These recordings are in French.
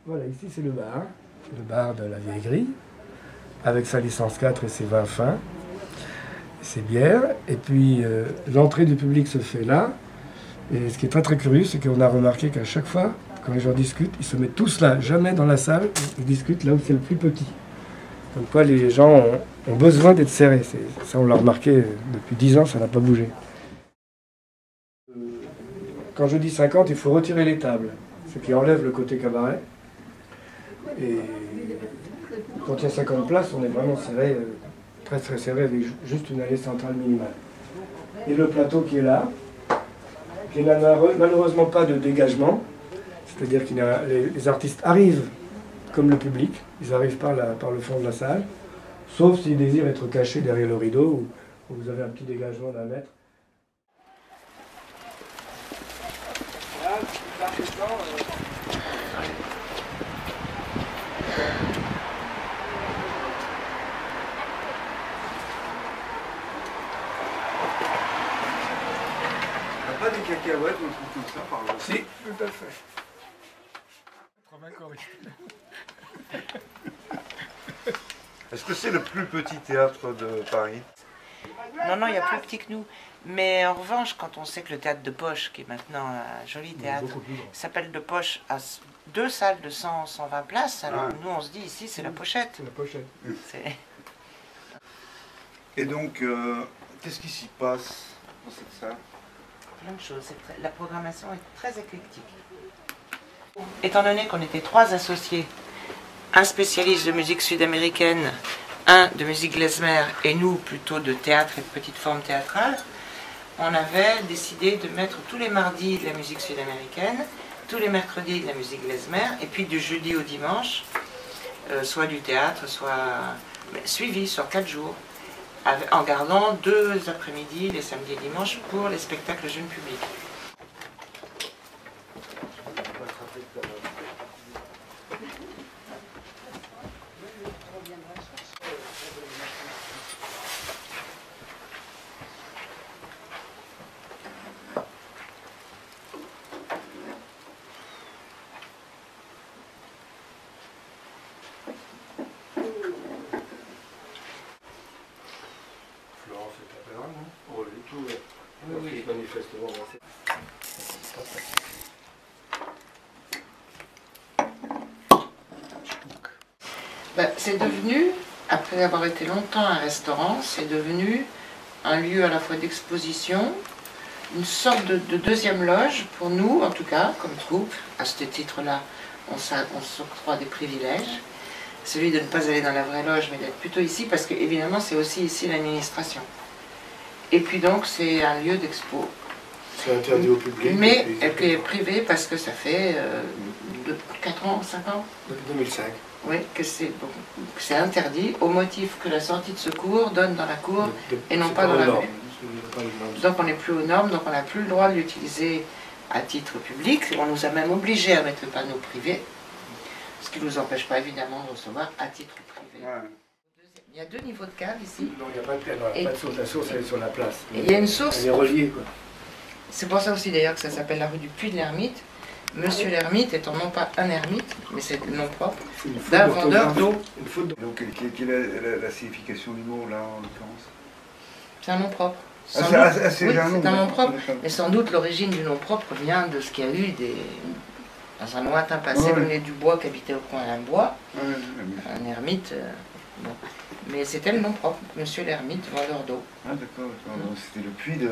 Voilà, ici c'est le bar de la Vieille Grille, avec sa licence 4 et ses vins fins, ses bières. Et puis l'entrée du public se fait là. Et ce qui est très très curieux, c'est qu'on a remarqué qu'à chaque fois, quand les gens discutent, ils se mettent tous là, jamais dans la salle, ils discutent là où c'est le plus petit. Donc quoi, les gens ont besoin d'être serrés. Ça, on l'a remarqué depuis 10 ans, ça n'a pas bougé. Quand je dis 50, il faut retirer les tables, ce qui enlève le côté cabaret. Et quand il y a 50 places, on est vraiment serré, très très serré, avec juste une allée centrale minimale. Et le plateau qui est là, qui n'a malheureusement pas de dégagement, c'est-à-dire que les artistes arrivent comme le public, ils arrivent par le fond de la salle, sauf s'ils désirent être cachés derrière le rideau, où vous avez un petit dégagement d'1 mètre. Pas des cacahuètes, on trouve tout ça par là. Si, tout à fait. Est-ce que c'est le plus petit théâtre de Paris? Non, non, il y a plus petit que nous. Mais en revanche, quand on sait que le théâtre de Poche, qui est maintenant un joli théâtre, s'appelle de Poche, à 2 salles de 100-120 places, alors nous on se dit ici c'est la Pochette. C'est la Pochette. Et donc, qu'est-ce qui s'y passe dans cette salle? Plein de choses. La programmation est très éclectique. Étant donné qu'on était 3 associés, un spécialiste de musique sud-américaine, un de musique klezmer et nous plutôt de théâtre et de petite forme théâtrale, on avait décidé de mettre tous les mardis de la musique sud-américaine, tous les mercredis de la musique klezmer, et puis du jeudi au dimanche, soit du théâtre, soit suivi sur 4 jours, en gardant 2 après-midi, les samedis et dimanches, pour les spectacles jeunes publics. Oui, manifestement. C'est devenu, après avoir été longtemps un restaurant, c'est devenu un lieu à la fois d'exposition, une sorte de deuxième loge pour nous, en tout cas, comme troupe. À ce titre-là, on s'octroie des privilèges. Celui de ne pas aller dans la vraie loge, mais d'être plutôt ici, parce que évidemment, c'est aussi ici l'administration. Et puis donc, c'est un lieu d'expo. C'est interdit au public. Mais qui est privé parce que ça fait 4 ans, 5 ans. Depuis 2005. Oui, que c'est interdit au motif que la sortie de secours donne dans la cour et non pas dans la rue. Donc on n'est plus aux normes, donc on n'a plus le droit de l'utiliser à titre public. On nous a même obligés à mettre le panneau privé, ce qui ne nous empêche pas évidemment de recevoir à titre privé. Ouais. Il y a 2 niveaux de cave ici. Non, il n'y a pas de source. La source, elle est sur la place. Il y a une source. Elle est reliée, quoi. C'est pour ça aussi d'ailleurs que ça s'appelle la rue du Puy de l'Ermite. Monsieur l'Ermite étant non pas un ermite, mais c'est le nom propre d'un vendeur d'eau. Donc, quelle est la signification du mot là en l'occurrence? C'est un nom propre. C'est un nom propre. Mais sans doute l'origine du nom propre vient de ce qu'il y a eu dans un lointain passé, le du bois qui habitait au coin d'un bois. Un ermite. Bon. Mais c'était le nom propre, Monsieur l'Ermite, vendeur d'eau. Ah d'accord, c'était le puits de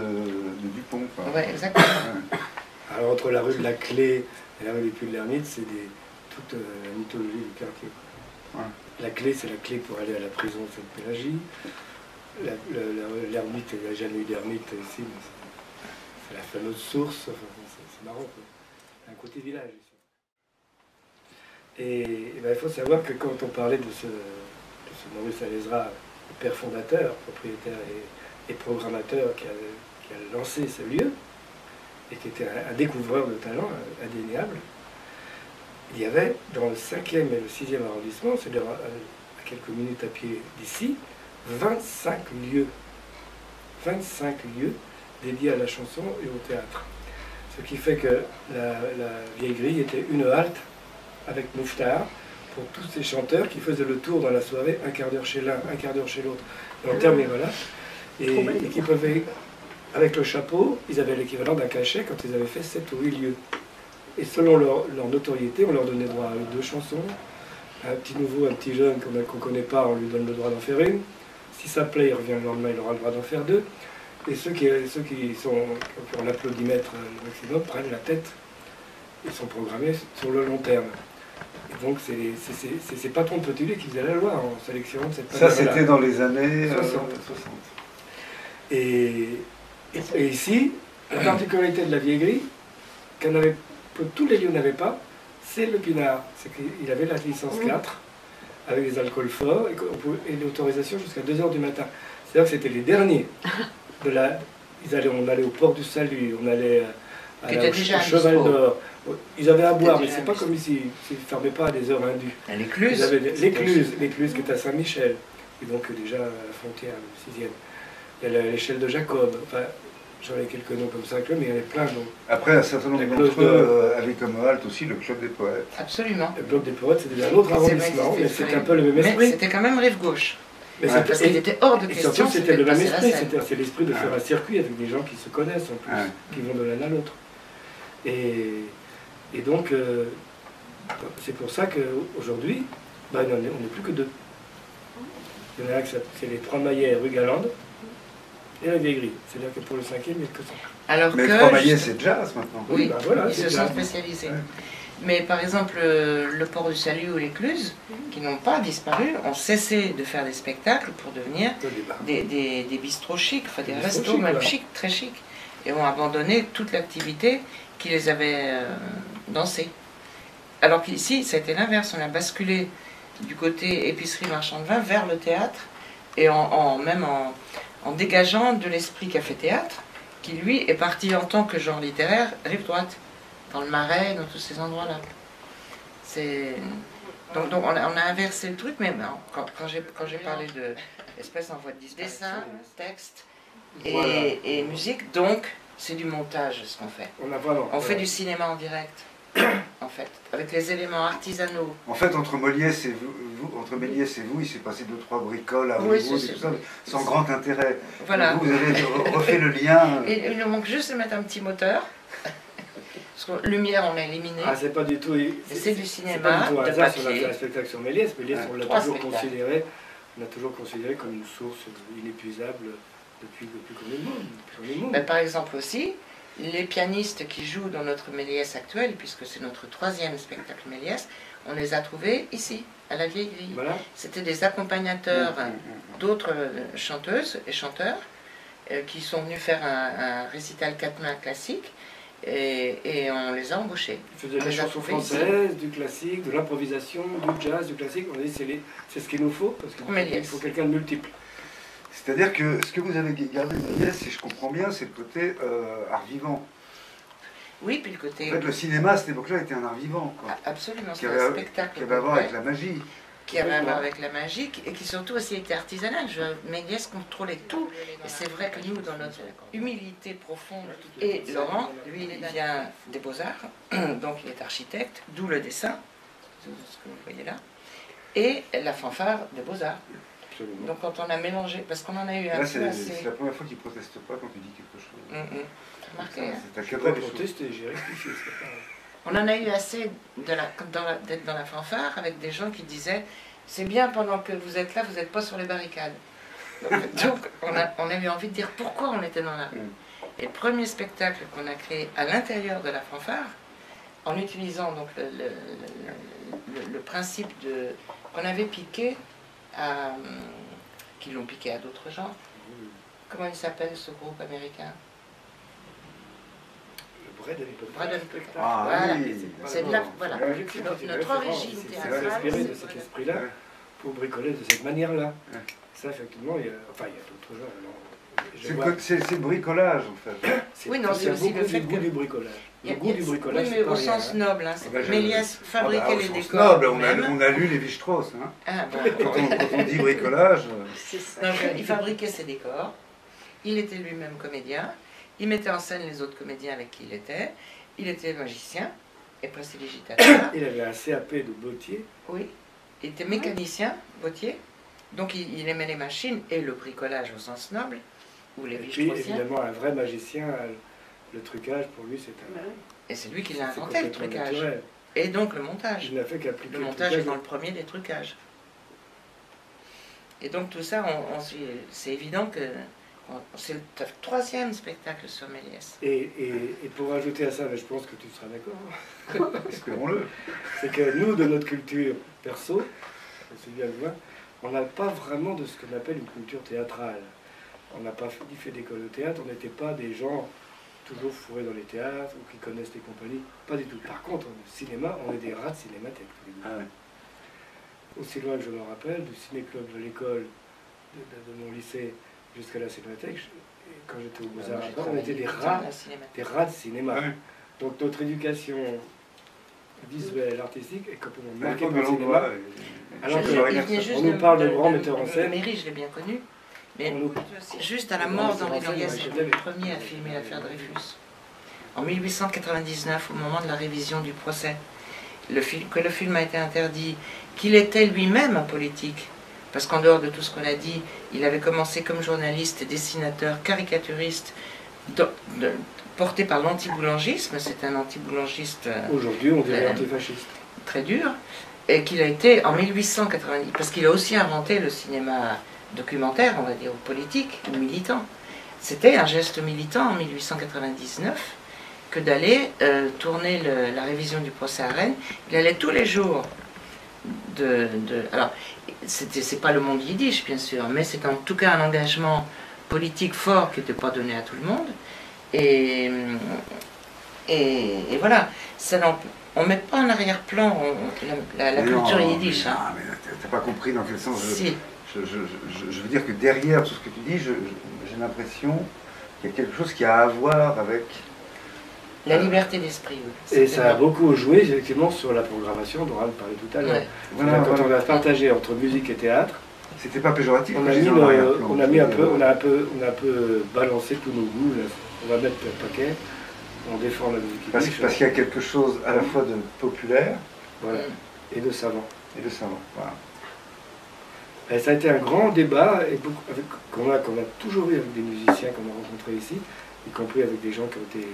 Dupont. Oui, exactement. Alors entre la rue de la Clé et la rue du Puy de l'Ermite, c'est toute la mythologie du quartier. Ouais. La Clé, c'est la clé pour aller à la prison de Sainte-Pélagie. L'ermite, il n'y a jamais eu d'ermite ici, mais c'est la fameuse source. Enfin, c'est marrant, quoi. Un côté village ici. Et il faut savoir que quand on parlait de ce Maurice Alezra, père fondateur, propriétaire et programmateur qui a lancé ce lieu, et qui était un découvreur de talent indéniable, il y avait dans le 5e et le 6e arrondissement, c'est-à-dire à quelques minutes à pied d'ici, 25 lieux dédiés à la chanson et au théâtre. Ce qui fait que la vieille grille était une halte avec mouffetard pour tous ces chanteurs qui faisaient le tour dans la soirée, un quart d'heure chez l'un, un quart d'heure chez l'autre, dans le terme et voilà, et qui pouvaient, avec le chapeau, ils avaient l'équivalent d'un cachet quand ils avaient fait 7 ou 8 lieux. Et selon leur notoriété, on leur donnait droit à 2 chansons. Un petit nouveau, un petit jeune qu'on ne connaît pas, on lui donne le droit d'en faire une. Si ça plaît, il revient le lendemain, il aura le droit d'en faire 2. Et ceux qui ont l'applaudimètre le maximum prennent la tête. Ils sont programmés sur le long terme. Et donc c'est Patron de Petit Lait qui faisait la loi en sélectionnant de cette manière-là. Ça c'était dans les années 60. Et ici, la particularité de la vieille grille, que tous les lieux n'avaient pas, c'est le pinard. C'est qu'il avait la licence 4, avec des alcools forts, et l'autorisation jusqu'à 2 h du matin. C'est-à-dire que c'était les derniers. On allait au port du Salut, on allait au Cheval d'Or. Ils avaient à boire, mais c'est pas comme ici. Ils ne fermaient pas à des heures indues. L'écluse. Ils avaient l'écluse qui est à Saint-Michel, et donc déjà à la frontière, le 6e. Il y a l'échelle de Jacob. Enfin, j'en ai quelques noms comme ça, mais il y en a plein de noms. Après, un certain nombre d'entre eux avaient comme halte aussi le Club des Poètes. Absolument. Le Club des Poètes, c'était un autre arrondissement, mais c'était un peu le même esprit. Mais c'était quand même rive gauche. Mais parce qu'il était hors de question. Surtout, c'était le même esprit. C'est l'esprit de faire un circuit avec des gens qui se connaissent en plus, qui vont de l'un à l'autre. Et donc, c'est pour ça qu'aujourd'hui, on n'est plus que 2. Il y en a un qui c'est les 3 Maillets rue Galande et la vieille grille. C'est-à-dire que pour le 5e, il n'y a que ça. Alors mais 3 Maillets, c'est jazz maintenant. Oui, voilà, ils se sont spécialisés. Ouais. Mais par exemple, le Port du Salut ou l'Écluse, qui n'ont pas disparu, ont cessé de faire des spectacles pour devenir des bistrots chics, enfin des restos même chics, très chics, et ont abandonné toute l'activité qui les avait dansés. Alors qu'ici, ça a été l'inverse, on a basculé du côté épicerie marchand de vin vers le théâtre, et même en dégageant de l'esprit café-théâtre, qui lui est parti en tant que genre littéraire rive droite, dans le Marais, dans tous ces endroits-là. Donc on a inversé le truc, mais quand j'ai parlé de espèce en voie de dessin, texte et musique, donc c'est du montage ce qu'on fait. On fait du cinéma en direct, en fait, avec les éléments artisanaux. En fait, entre Méliès et vous, il s'est passé 2-3 bricoles à Hollywood et tout ça, sans grand intérêt. Voilà. Vous avez refait le lien. Et il nous manque juste de mettre un petit moteur. Parce que lumière, on l'a éliminé. Ah, c'est pas du tout. C'est du cinéma. C'est pas du tout un de hasard si on a papier. fait un spectacle sur Méliès. Méliès, on l'a toujours considéré. On a toujours considéré comme une source inépuisable depuis qu'on est monde. Ben, par exemple aussi, les pianistes qui jouent dans notre Méliès actuel, puisque c'est notre 3e spectacle Méliès, on les a trouvés ici, à la Vieille Grille. Voilà. C'était des accompagnateurs d'autres chanteuses et chanteurs qui sont venus faire un récital 4 mains classique. Et on les a embauchés. Ils faisaient des chansons françaises, du classique, de l'improvisation, du jazz, du classique. On a dit c'est ce qu'il nous faut, parce qu'il faut quelqu'un de multiple. C'est-à-dire que ce que vous avez gardé de Méliès, si je comprends bien, c'est le côté art vivant. Oui, puis le côté... En fait, le cinéma à cette époque-là était un art vivant. Quoi. Absolument, c'était un spectacle. Qui avait à voir avec la magie. Qui avait à voir avec la magie, et qui surtout aussi était artisanal. Méliès contrôlait tout. Et c'est vrai que nous, dans notre humilité profonde, et Laurent, lui, il vient des Beaux-Arts, donc il est architecte, d'où le dessin, ce que vous voyez là, et la fanfare des Beaux-Arts. Donc quand on a mélangé, parce qu'on en a eu un peu assez... C'est la première fois qu'il ne proteste pas quand tu dis quelque chose. Remarquez, hein. C'est un cadre de protester, j'ai rectifié. On en a eu assez d'être dans la fanfare avec des gens qui disaient « c'est bien pendant que vous êtes là, vous n'êtes pas sur les barricades ». Donc on a eu envie de dire pourquoi on était dans la rue. Et le premier spectacle qu'on a créé à l'intérieur de la fanfare, en utilisant donc le principe qu'on avait piqué à... qui l'ont piqué à d'autres gens. Comment il s'appelle ce groupe américain? Ah, voilà. oui. C'est de la, voilà. Notre origine théâtrale. C'est inspiré de cet esprit-là pour bricoler de cette manière-là. Ça, effectivement, il y a d'autres gens. C'est le bricolage, en fait. Oui, non, c'est aussi le fait que... du bricolage. Le goût du bricolage, oui, mais au sens noble. Hein, Méliès fabriquait les décors. Noble, on a lu Lévi-Strauss. Hein. Ah, bon. Quand on dit bricolage... Donc, il fabriquait ses décors. Il était lui-même comédien. Il mettait en scène les autres comédiens avec qui il était magicien et prestidigitateur. Il avait un CAP de bottier. Oui, il était mécanicien, bottier, donc il aimait les machines et le bricolage au sens noble, ou les Et puis vice-troisiens. évidemment un vrai magicien, le trucage pour lui c'est un... Et c'est lui qui l'a c'est inventé, le complètement trucage. naturel. Et donc le montage. Il n'a fait qu'appliquer Le montage est trucage. dans le premier des trucages. Et donc tout ça, c'est évident que c'est le troisième spectacle sur Méliès. Et pour ajouter à ça, mais je pense que tu seras d'accord, Espérons-le. c'est que nous, de notre culture perso, c'est bien le voir, on n'a pas vraiment de ce qu'on appelle une culture théâtrale. On n'a pas fait d'école de théâtre, on n'était pas des gens toujours fourrés dans les théâtres ou qui connaissent les compagnies. Pas du tout. Par contre, au cinéma, on est des rats de cinémathèque tous les deux. Ah ouais. Aussi loin que je me rappelle, du ciné-club de l'école, de mon lycée jusqu'à la cinémathèque, quand j'étais au Beaux-Arts, on était des rats de cinéma. Ouais. Donc notre éducation visuelle, artistique est complètement Mais marquée quand par le on cinéma. voit, Alors Il que venait juste on nous parle de grands metteurs en scène. Méry, je l'ai bien connu. Mais On nous- juste à la mort d'Henri Méliès, c'était le premier à filmer l'affaire Dreyfus. En 1899, au moment de la révision du procès, que le film a été interdit, qu'il était lui-même apolitique, parce qu'en dehors de tout ce qu'on a dit, il avait commencé comme journaliste et dessinateur, caricaturiste, porté par l'antiboulangisme, c'est un antiboulangiste Aujourd'hui, on dirait antifasciste. très dur, et qu'il a été en 1890, parce qu'il a aussi inventé le cinéma documentaire, on va dire, ou politique, ou militant. C'était un geste militant en 1899 que d'aller tourner la révision du procès à Rennes. Il allait tous les jours alors, c'est pas le monde yiddish, bien sûr, mais c'est en tout cas un engagement politique fort qui n'était pas donné à tout le monde. Et voilà, on ne met pas en arrière-plan la culture yiddish. Hein. Non, mais t'as pas compris dans quel sens. Si. Je veux dire que derrière tout ce que tu dis, j'ai l'impression qu'il y a quelque chose qui a à voir avec... La liberté d'esprit, oui. Et ça a beaucoup joué effectivement sur la programmation dont Anne parlait tout à l'heure. Ouais. Voilà, Quand voilà. on a partagé entre musique et théâtre, C'était pas péjoratif. on mais a, j'ai mis dit en arrière-plan. on a un peu balancé tous nos goûts. Là. On va mettre le paquet, on défend la musique. Parce qu'il y a quelque chose à la fois de populaire Voilà. Et de savant. et de savant. Voilà. Et ça a été un grand débat et qu'on a toujours eu avec des musiciens qu'on a rencontrés ici, y compris avec des gens qui ont été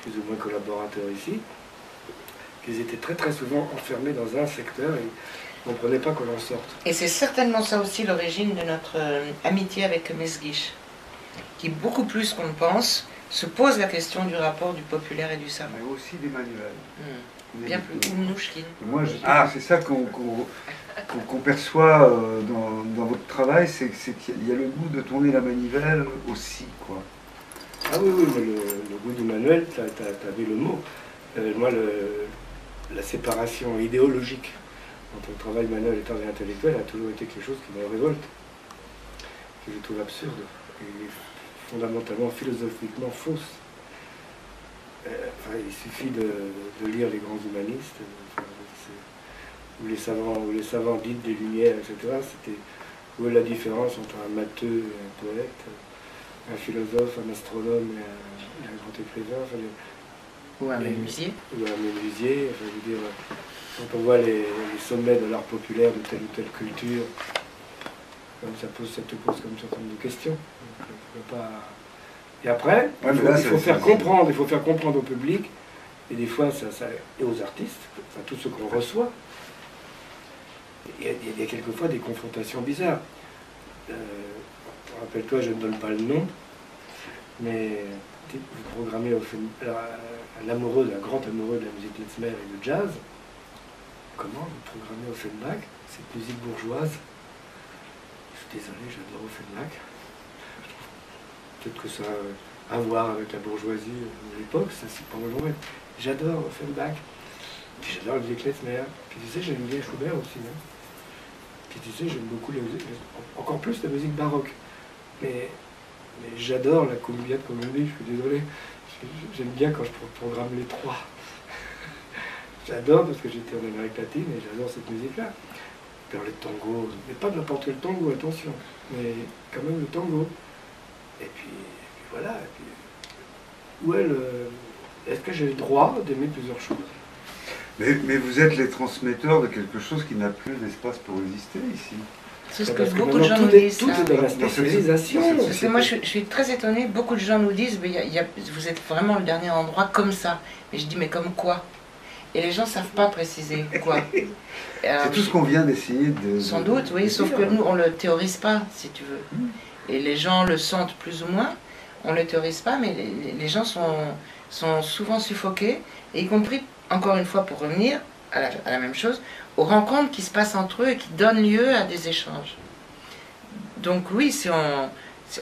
plus ou moins collaborateurs ici, qu'ils étaient très très souvent enfermés dans un secteur et ne comprenaient pas qu'on en sorte. Et c'est certainement ça aussi l'origine de notre amitié avec Mesguich, qui beaucoup plus qu'on le pense se pose la question du rapport du populaire et du savant. Mais aussi d'Emmanuel. Bien plus, ou Mnouchkine. Moi, c'est ça qu'on perçoit dans votre travail, c'est qu'il y a le goût de tourner la manivelle aussi, quoi. Ah oui, oui, mais le goût du manuel, tu as vu le mot. Moi, la séparation idéologique entre le travail manuel et le travail intellectuel a toujours été quelque chose qui me révolte, que je trouve absurde et fondamentalement, philosophiquement fausse. Il suffit de lire les grands humanistes, ou les savants dits des Lumières, etc. Où est la différence entre un matheux et un poète, un philosophe, un astronome et un grand écrivain, Ou un menuisier. ou un menuisier. Enfin, je veux dire, quand on voit les sommets de l'art populaire de telle ou telle culture, ça te pose comme un certain nombre de questions. Donc, on peut pas... Et après, Ouais, il faut faire comprendre au public, et des fois et aux artistes, enfin tous ceux qu'on reçoit. Il y a quelquefois des confrontations bizarres. Rappelle-toi, je ne donne pas le nom, mais vous programmez un grand amoureux de la musique klezmer et de jazz. Comment vous programmez Offenbach, cette musique bourgeoise? Je suis désolé, j'adore Offenbach. Peut-être que ça a à voir avec la bourgeoisie de l'époque, ça c'est pas vrai. J'adore Offenbach, puis j'adore la musique klezmer. Puis tu sais, j'aime bien Schubert aussi. Hein. Puis tu sais, j'aime beaucoup encore plus la musique baroque. Mais j'adore la Columbia de Colombie, je suis désolé. J'aime bien quand je programme les trois. J'adore parce que j'étais en Amérique latine et j'adore cette musique-là. Alors le tango, mais pas n'importe quel tango, attention, mais quand même le tango. Et puis voilà, où est est-ce que j'ai le droit d'aimer plusieurs choses? Mais vous êtes les transmetteurs de quelque chose qui n'a plus d'espace pour exister ici. C'est ce que Parce beaucoup de gens maintenant, nous disent. Tout est dans la spécialisation. Parce que moi, je suis très étonnée. Beaucoup de gens nous disent, mais vous êtes vraiment le dernier endroit comme ça. Mais je dis, mais comme quoi? Et les gens ne savent pas préciser quoi. C'est tout ce qu'on vient d'essayer de... Sans doute, oui, sauf que nous, on ne le théorise pas, si tu veux. Et les gens le sentent plus ou moins. On ne le théorise pas, mais les gens sont souvent suffoqués, et y compris, encore une fois, pour revenir à la même chose, aux rencontres qui se passent entre eux et qui donnent lieu à des échanges. Donc oui,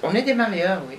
on est des marieurs, oui.